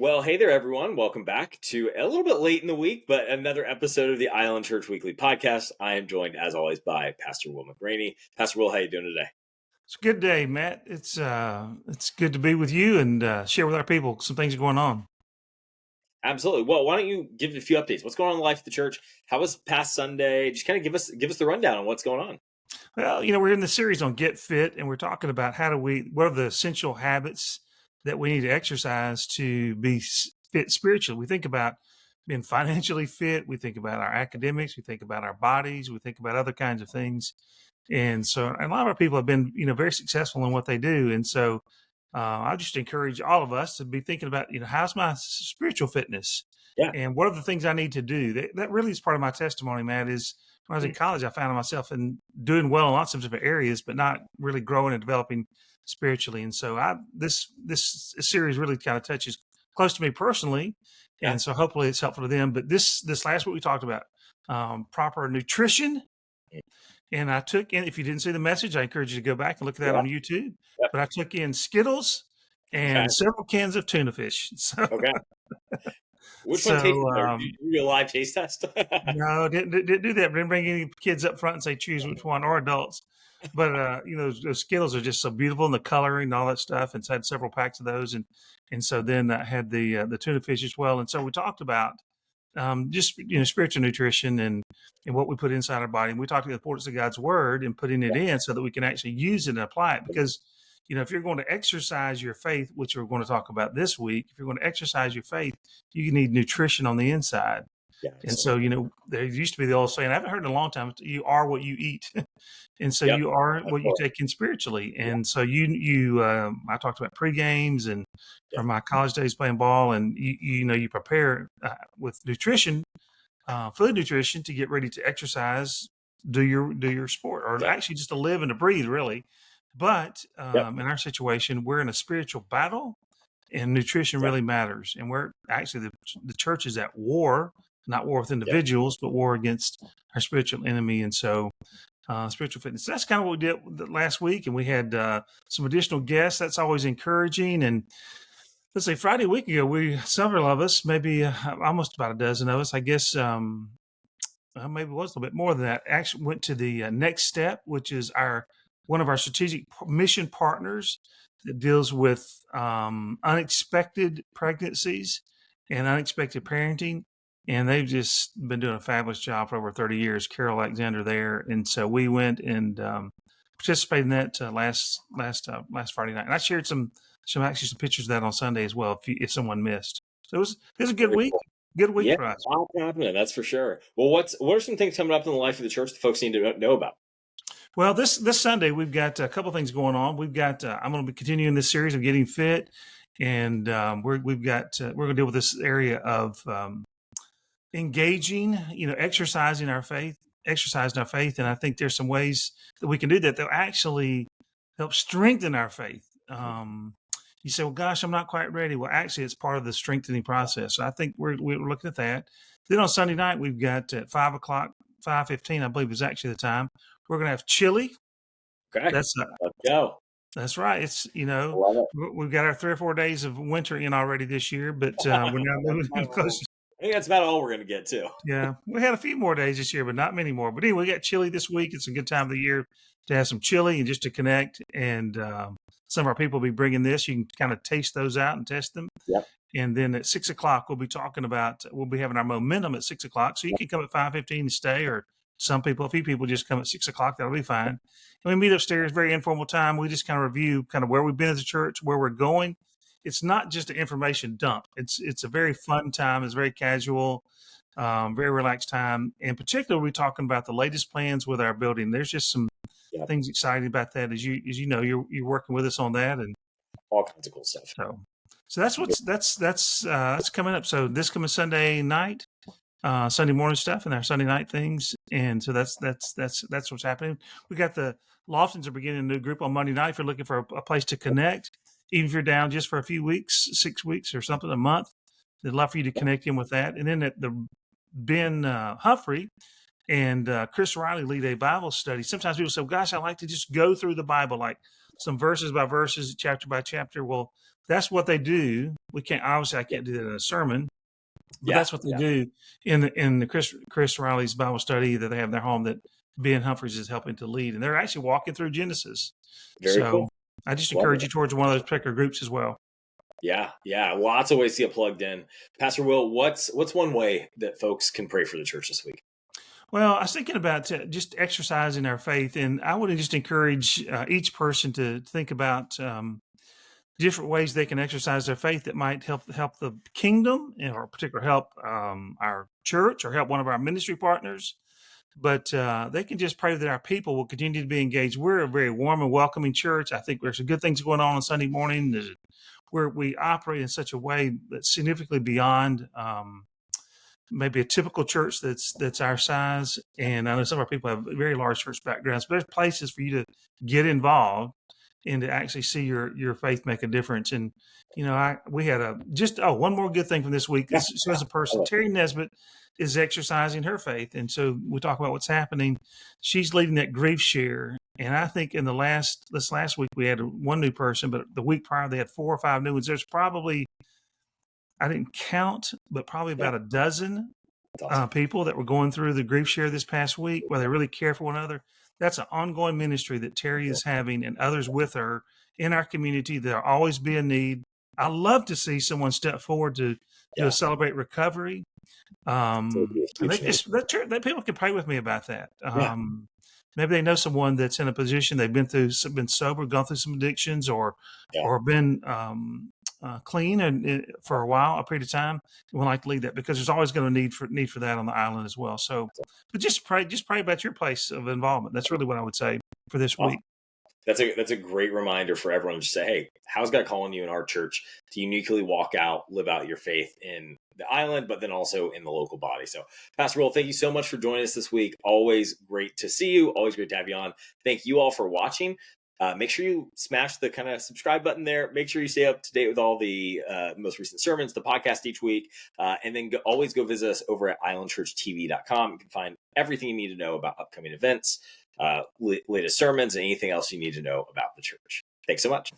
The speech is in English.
Well, hey there, everyone. Welcome back to a little bit late in the week, but another episode of the Island Church Weekly Podcast. I am joined, as always, by Pastor Will McGraney. Pastor Will, how you doing today? It's a good day, Matt. It's good to be with you and share with our people some things going on. Absolutely. Well, why don't you give a few updates? What's going on in the life of the church? How was past Sunday? Just kind of give us the rundown on what's going on. Well, we're in the series on Get Fit, and we're talking about what are the essential habits that we need to exercise to be fit spiritually. We think about being financially fit. We think about our academics. We think about our bodies. We think about other kinds of things. And so a lot of our people have been, very successful in what they do. And so I just encourage all of us to be thinking about, how's my spiritual fitness Yeah. and what are the things I need to do? That really is part of my testimony, Matt, is when I was in college, I found myself in doing well in lots of different areas, but not really growing and developing spiritually. And so this series really kind of touches close to me personally. Yeah. And so hopefully it's helpful to them. But this last week we talked about proper nutrition. And I took in, if you didn't see the message, I encourage you to go back and look at that Yeah. on YouTube. Yep. But I took in Skittles Okay. and several cans of tuna fish. So, Okay. Which one so tastes better? Did you do a live taste test? no, didn't do that. Didn't bring any kids up front and say choose which one, or adults. But those Skittles are just so beautiful, and the coloring and all that stuff. And so I had several packs of those, and so then I had the tuna fish as well. And so we talked about just spiritual nutrition and what we put inside our body. And we talked about the importance of God's word and putting it in so that we can actually use it and apply it. Because if you're going to exercise your faith, which we're going to talk about this week, if you're going to exercise your faith, you need nutrition on the inside. Yeah, and so there used to be the old saying, I haven't heard in a long time, you are what you eat. And so you are what you take in spiritually. And so I talked about pre-games and from my college days playing ball, and you prepare with nutrition, food nutrition, to get ready to exercise, do your sport, or actually just to live and to breathe, really. But in our situation, we're in a spiritual battle, and nutrition really matters. And we're actually the church is at war, not war with individuals, but war against our spiritual enemy. And so spiritual fitness. That's kind of what we did last week. And we had some additional guests. That's always encouraging. And let's say Friday week ago, several of us, maybe almost about a dozen of us, I guess, maybe it was a little bit more than that, actually went to the next step, which is one of our strategic mission partners that deals with unexpected pregnancies and unexpected parenting. And they've just been doing a fabulous job for over 30 years, Carol Alexander there. And so we went and participated in that last Friday night. And I shared some pictures of that on Sunday as well, if someone missed. So it was a good week. Good week for us. Happening, that's for sure. Well, what are some things coming up in the life of the church that folks need to know about? Well, this Sunday we've got a couple things going on. We've got I'm going to be continuing this series of getting fit, and we're going to deal with this area of engaging, exercising our faith. And I think there's some ways that we can do that. They'll actually help strengthen our faith. You say, well, gosh, I'm not quite ready. Well, actually, it's part of the strengthening process. So I think we're looking at that. Then on Sunday night, we've got at 5:15, I believe is actually the time. We're going to have chili. Okay. Let's go. That's right. It's, we've got our 3 or 4 days of winter in already this year, but we're now moving closer. I think that's about all we're going to get to. Yeah. We had a few more days this year, but not many more. But anyway, we got chili this week. It's a good time of the year to have some chili and just to connect. And some of our people will be bringing this. You can kind of taste those out and test them. Yep. And then at 6 o'clock, we'll be having our momentum at 6 o'clock. So you can come at 5:15 and stay, or a few people just come at 6 o'clock. That'll be fine. And we meet upstairs, very informal time. We just kind of review kind of where we've been as a church, where we're going. It's not just an information dump. It's a very fun time. It's very casual, very relaxed time. In particular, we're talking about the latest plans with our building. There's just some things exciting about that. As you know, you're working with us on that, and all kinds of cool stuff. So that's coming up. So this coming Sunday night, Sunday morning stuff, and our Sunday night things. And so that's what's happening. We got the Loftons are beginning a new group on Monday night. If you're looking for a place to connect, even if you're down just for a few weeks, 6 weeks or something, a month, they'd love for you to connect in with that. And then at the Ben Humphrey and Chris Riley lead a Bible study. Sometimes people say, gosh, I like to just go through the Bible, like some verses by verses, chapter by chapter. Well, that's what they do. We can't, obviously I can't do that in a sermon, but Yeah. that's what they do in the Chris Riley's Bible study that they have in their home that Ben Humphreys is helping to lead. And they're actually walking through Genesis. Very cool. I just Love encourage it. you towards one of those particular groups as well. Yeah. Lots of ways to get plugged in. Pastor Will, what's one way that folks can pray for the church this week? Well, I was thinking about just exercising our faith, and I would just encourage each person to think about different ways they can exercise their faith that might help the kingdom, or particularly help our church or help one of our ministry partners. But they can just pray that our people will continue to be engaged. We're a very warm and welcoming church. I think there's some good things going on Sunday morning, where we operate in such a way that's significantly beyond maybe a typical church that's our size. And I know some of our people have very large church backgrounds, but there's places for you to get involved and to actually see your faith make a difference. And we had one more good thing from this week. This shows a person, Terry Nesbitt, is exercising her faith, and so we talk about what's happening. She's leading that grief share, and I think in this last week we had one new person, but the week prior they had 4 or 5 new ones. There's probably, I didn't count, but probably about a dozen people that were going through the grief share this past week, where they really care for one another. That's an ongoing ministry that Terry is having, and others with her in our community. There'll always be a need. I love to see someone step forward to celebrate recovery. That people can pray with me about that. Maybe they know someone that's in a position, they've been sober, gone through some addictions, or been clean for a period of time. We would like to lead that, because there's always going to need for that on the island as well. So, but just pray about your place of involvement. That's really what I would say for this week. That's a great reminder for everyone to say, hey, how's God calling you in our church to uniquely live out your faith in the island, but then also in the local body. So Pastor Will, thank you so much for joining us this week. Always great to see you. Always great to have you on. Thank you all for watching. Make sure you smash the kind of subscribe button there. Make sure you stay up to date with all the most recent sermons, the podcast each week. And then always go visit us over at islandchurchtv.com. You can find everything you need to know about upcoming events, latest sermons, and anything else you need to know about the church. Thanks so much.